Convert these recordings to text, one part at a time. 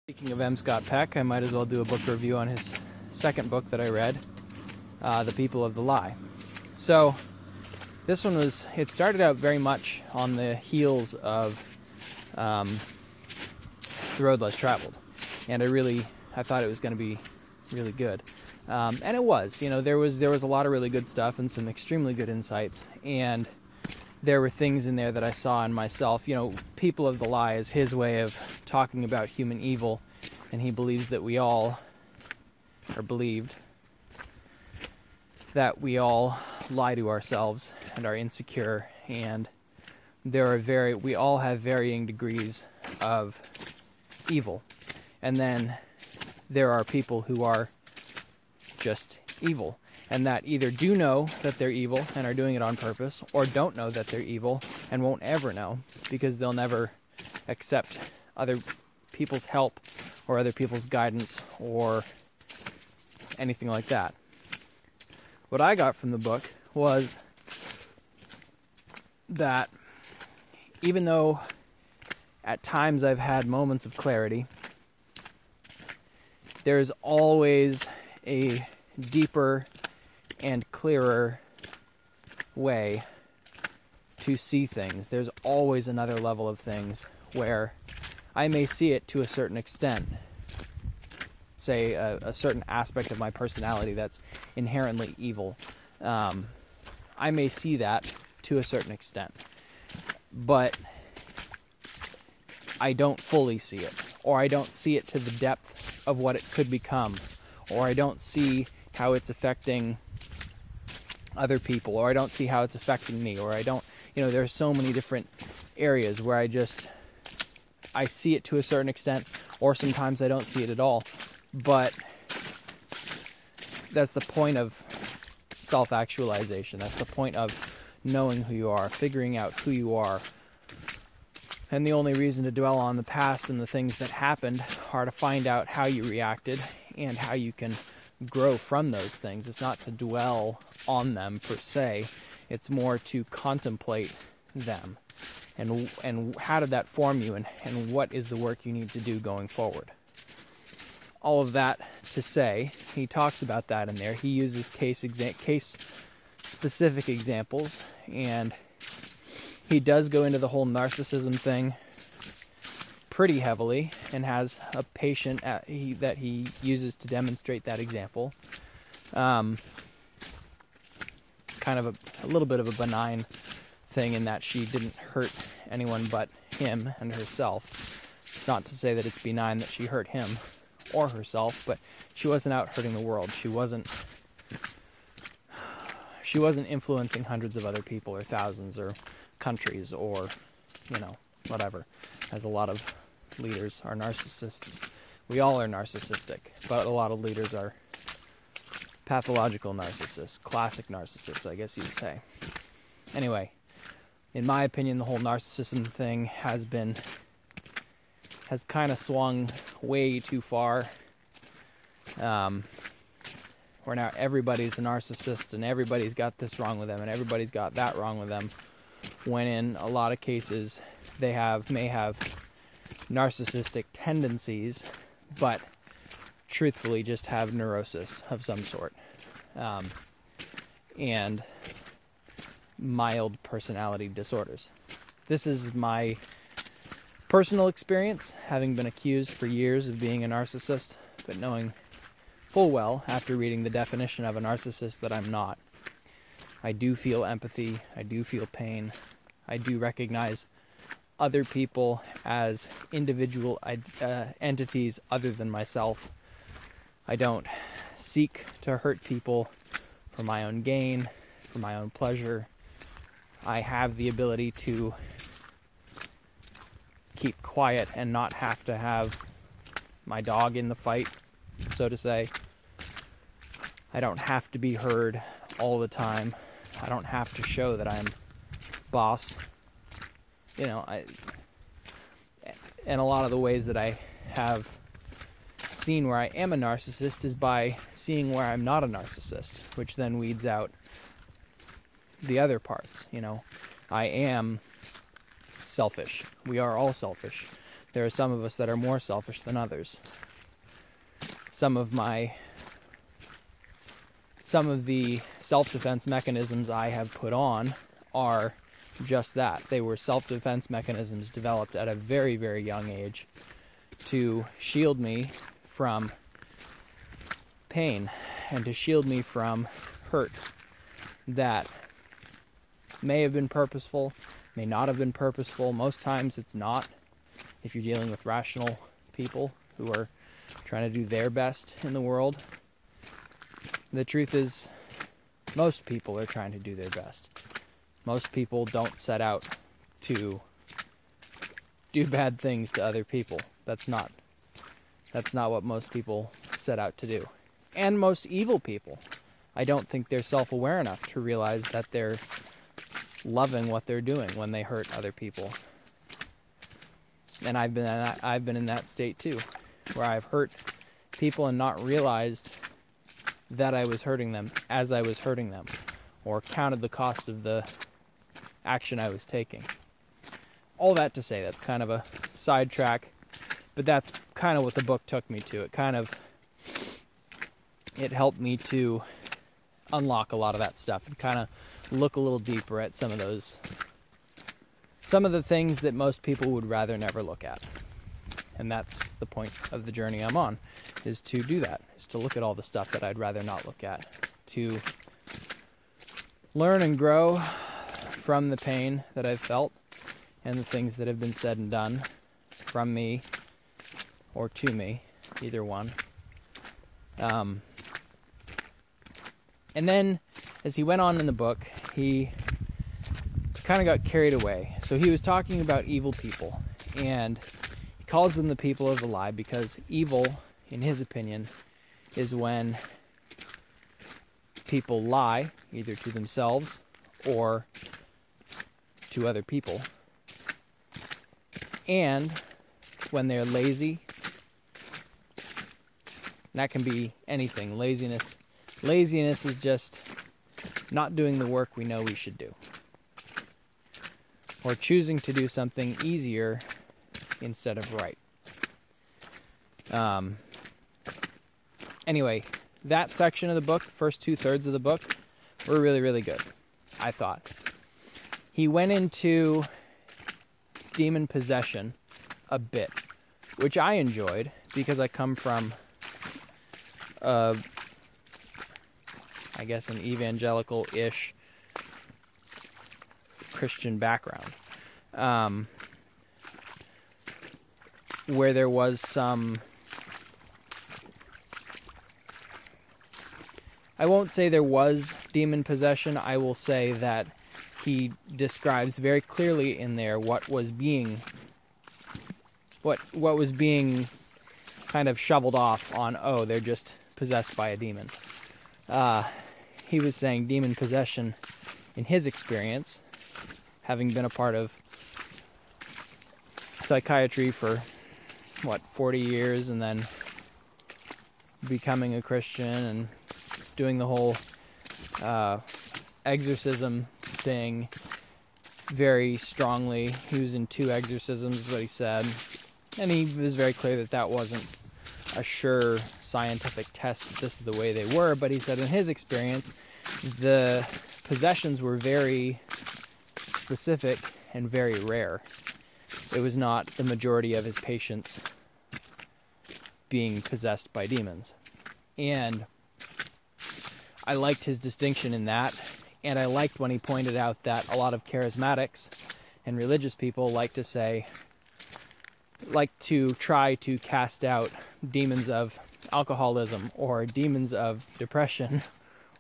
Speaking of M. Scott Peck, I might as well do a book review on his second book that I read, The People of the Lie. So, this one it started out very much on the heels of The Road Less Traveled. And I thought it was going to be really good. And it was. There was a lot of really good stuff and some extremely good insights. And there were things in there that I saw in myself. People of the Lie is his way of talking about human evil, and he believes that we all, or believed, that we all lie to ourselves and are insecure, and we all have varying degrees of evil. And then there are people who are just evil, and that either do know that they're evil and are doing it on purpose, or don't know that they're evil and won't ever know, because they'll never accept other people's help or other people's guidance or anything like that. What I got from the book was that even though at times I've had moments of clarity, there's always a deeper and clearer way to see things. There's always another level of things where I may see it to a certain extent. Say a certain aspect of my personality that's inherently evil. I may see that to a certain extent, but I don't fully see it, or I don't see it to the depth of what it could become, or I don't see how it's affecting other people, or I don't see how it's affecting me, or I don't, there's so many different areas where I see it to a certain extent, or sometimes I don't see it at all. But that's the point of self-actualization. That's the point of knowing who you are, figuring out who you are. And the only reason to dwell on the past and the things that happened are to find out how you reacted and how you can grow from those things. It's not to dwell on them per se. It's more to contemplate them. And how did that form you, and what is the work you need to do going forward? All of that to say, he talks about that in there. He uses case-specific examples, and he does go into the whole narcissism thing pretty heavily, and has a patient that he uses to demonstrate that example. Kind of a little bit of a benign thing in that she didn't hurt anyone but him and herself. It's not to say that it's benign that she hurt him or herself, but she wasn't out hurting the world. She wasn't influencing hundreds of other people or thousands or countries or whatever, as a lot of leaders are narcissists. We all are narcissistic, but a lot of leaders are pathological narcissists, classic narcissists, I guess you'd say. Anyway, in my opinion, the whole narcissism thing has kind of swung way too far. Where now everybody's a narcissist and everybody's got this wrong with them and everybody's got that wrong with them, when in a lot of cases they may have narcissistic tendencies, but truthfully just have neurosis of some sort, and mild personality disorders. This is my personal experience, having been accused for years of being a narcissist, but knowing full well, after reading the definition of a narcissist, that I'm not. I do feel empathy, I do feel pain, I do recognize other people as individual entities other than myself. I don't seek to hurt people for my own gain, for my own pleasure. I have the ability to keep quiet and not have to have my dog in the fight, so to say. I don't have to be heard all the time. I don't have to show that I'm boss. And a lot of the ways that I have seen where I am a narcissist is by seeing where I'm not a narcissist, which then weeds out the other parts. I am selfish. We are all selfish. there are some of us that are more selfish than others. Some of the self-defense mechanisms I have put on are just that. They were self-defense mechanisms developed at a very, very young age to shield me from pain and to shield me from hurt that may have been purposeful, may not have been purposeful. Most times it's not, if you're dealing with rational people who are trying to do their best in the world. The truth is, most people are trying to do their best. Most people don't set out to do bad things to other people. That's not what most people set out to do. And most evil people, I don't think they're self-aware enough to realize that they're loving what they're doing when they hurt other people. And I've been in that state too, where I've hurt people and not realized that I was hurting them as I was hurting them, or counted the cost of the action I was taking. All that to say, that's kind of a sidetrack, but that's kind of what the book took me to. It helped me to unlock a lot of that stuff and kind of look a little deeper at some of the things that most people would rather never look at. And that's the point of the journey I'm on, is to do that, is to look at all the stuff that I'd rather not look at, to learn and grow from the pain that I've felt and the things that have been said and done from me or to me, either one. And then, as he went on in the book, he kind of got carried away. So he was talking about evil people, and he calls them the people of the lie because evil, in his opinion, is when people lie, either to themselves or to other people, and when they're lazy. That can be anything. Laziness is just not doing the work we know we should do, or choosing to do something easier instead of right. Anyway, that section of the book, the first 2/3 of the book, were really, really good, I thought. He went into demon possession a bit, which I enjoyed because I come from I guess an evangelical-ish Christian background, where there was some, I won't say there was demon possession, I will say that he describes very clearly in there what was being kind of shoveled off on, oh, they're just possessed by a demon. He was saying demon possession, in his experience, having been a part of psychiatry for, 40 years, and then becoming a Christian and doing the whole exorcism thing very strongly. He was in 2 exorcisms, is what he said. And he was very clear that that wasn't a sure scientific test that this is the way they were, but he said in his experience, the possessions were very specific and very rare. It was not the majority of his patients being possessed by demons. And I liked his distinction in that, and I liked when he pointed out that a lot of charismatics and religious people like to try to cast out demons of alcoholism or demons of depression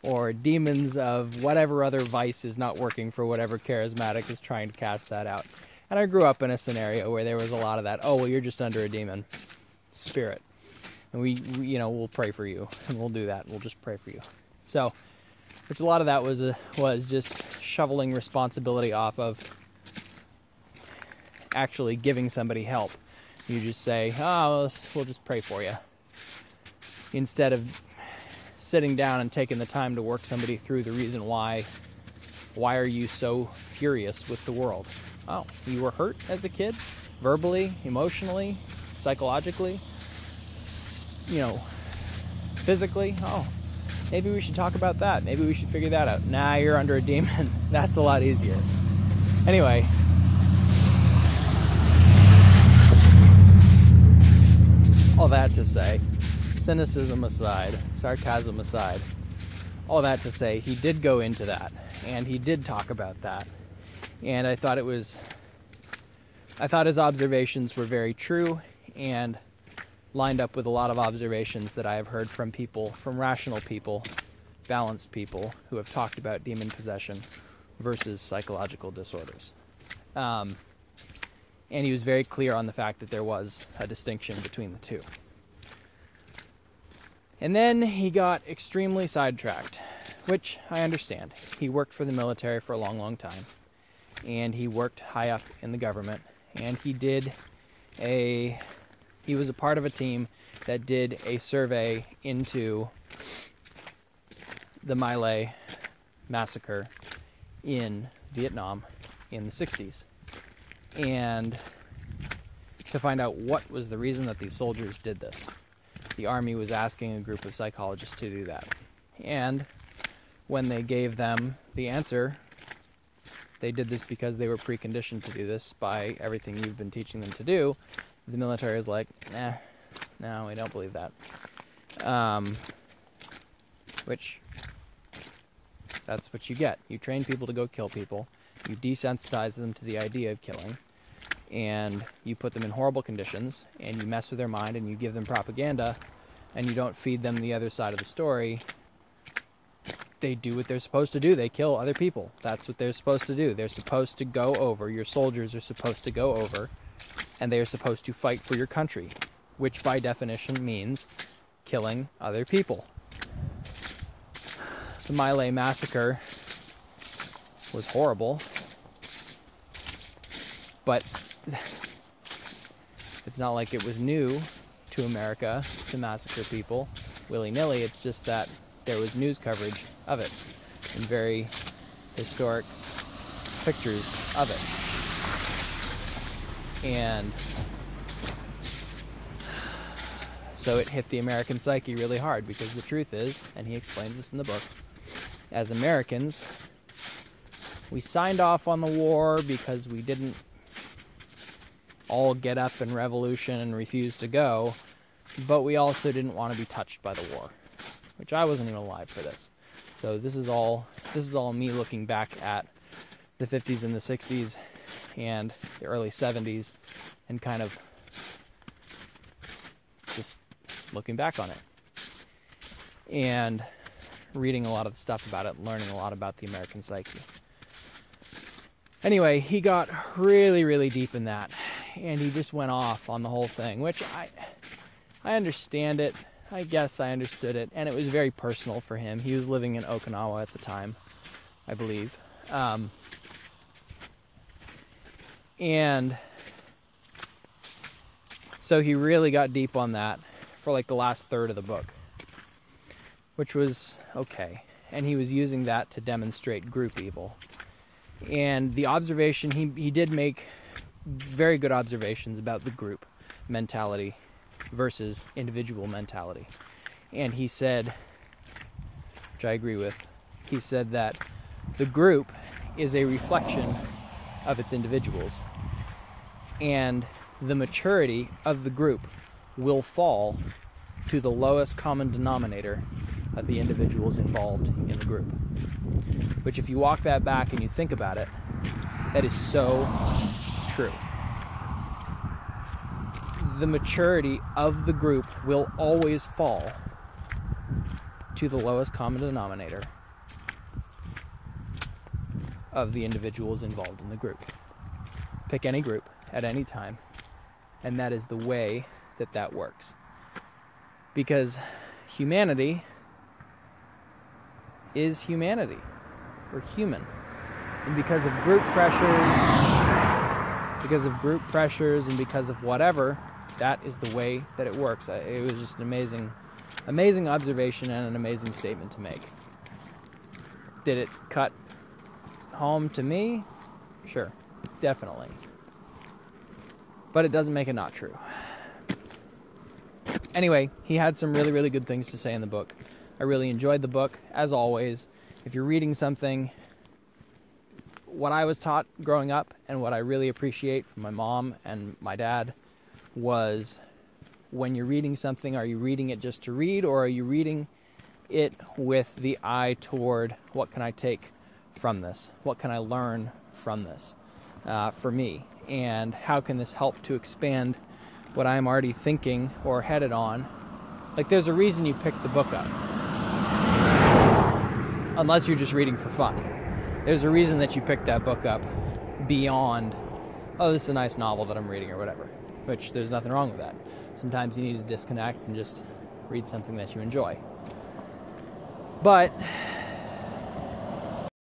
or demons of whatever other vice is not working for whatever charismatic is trying to cast that out. And I grew up in a scenario where there was a lot of that. Oh, well, you're just under a demon spirit. And we'll pray for you, and we'll do that. We'll just pray for you. So, which a lot of that was just shoveling responsibility off of actually giving somebody help. You just say, oh, we'll just pray for you, instead of sitting down and taking the time to work somebody through the reason why are you so furious with the world? Oh, you were hurt as a kid? verbally, emotionally, psychologically, physically. Oh, maybe we should talk about that. Maybe we should figure that out. Nah, you're under a demon. That's a lot easier. Anyway, all that to say, cynicism aside, sarcasm aside, all that to say, he did go into that, and he did talk about that. And I thought his observations were very true and lined up with a lot of observations that I have heard from people, from rational people, balanced people who have talked about demon possession versus psychological disorders. And he was very clear on the fact that there was a distinction between the two. And then he got extremely sidetracked, which I understand. He worked for the military for a long, long time, and he worked high up in the government, and he was a part of a team that did a survey into the My Lai massacre in Vietnam in the 60s, and to find out what was the reason that these soldiers did this. The Army was asking a group of psychologists to do that. And when they gave them the answer, they did this because they were preconditioned to do this by everything you've been teaching them to do. The military was like, no, we don't believe that. Which, that's what you get. You train people to go kill people. You desensitize them to the idea of killing. And you put them in horrible conditions, and you mess with their mind, and you give them propaganda, and you don't feed them the other side of the story. They do what they're supposed to do. They kill other people. That's what they're supposed to do. They're supposed to go over. Your soldiers are supposed to go over, and they are supposed to fight for your country, which by definition means killing other people. The My Lai massacre was horrible, but it's not like it was new to America to massacre people willy-nilly. It's just that there was news coverage of it and very historic pictures of it. And so it hit the American psyche really hard, because the truth is, and he explains this in the book, as Americans, we signed off on the war because we didn't all get up in revolution and refuse to go, but we also didn't want to be touched by the war, which I wasn't even alive for this. So this is all me looking back at the 50s and the 60s and the early 70s and kind of just looking back on it and reading a lot of the stuff about it, learning a lot about the American psyche. Anyway, he got really, really deep in that, and he just went off on the whole thing, which I understand it. I guess I understood it, and it was very personal for him. He was living in Okinawa at the time, I believe. And so he really got deep on that for like the last third of the book, which was okay. And he was using that to demonstrate group evil. And the observation, he did make very good observations about the group mentality versus individual mentality. And he said, which I agree with, he said that the group is a reflection of its individuals, and the maturity of the group will fall to the lowest common denominator of the individuals involved in the group. Which, if you walk that back and you think about it, that is so true. The maturity of the group will always fall to the lowest common denominator of the individuals involved in the group. Pick any group at any time, and that is the way that works. Because humanity is humanity. We're human. And because of group pressures and because of whatever, that is the way that it works. It was just an amazing observation and an amazing statement to make. Did it cut home to me? Sure, definitely. but it doesn't make it not true. Anyway, he had some really, really good things to say in the book. I really enjoyed the book. As always, if you're reading something, what I was taught growing up and what I really appreciate from my mom and my dad was, when you're reading something, are you reading it just to read, or are you reading it with the eye toward, what can I take from this? What can I learn from this for me? And how can this help to expand what I'm already thinking or headed on? Like, there's a reason you picked the book up. Unless you're just reading for fun. There's a reason that you picked that book up beyond, oh, this is a nice novel that I'm reading or whatever, which there's nothing wrong with that. Sometimes you need to disconnect and just read something that you enjoy. But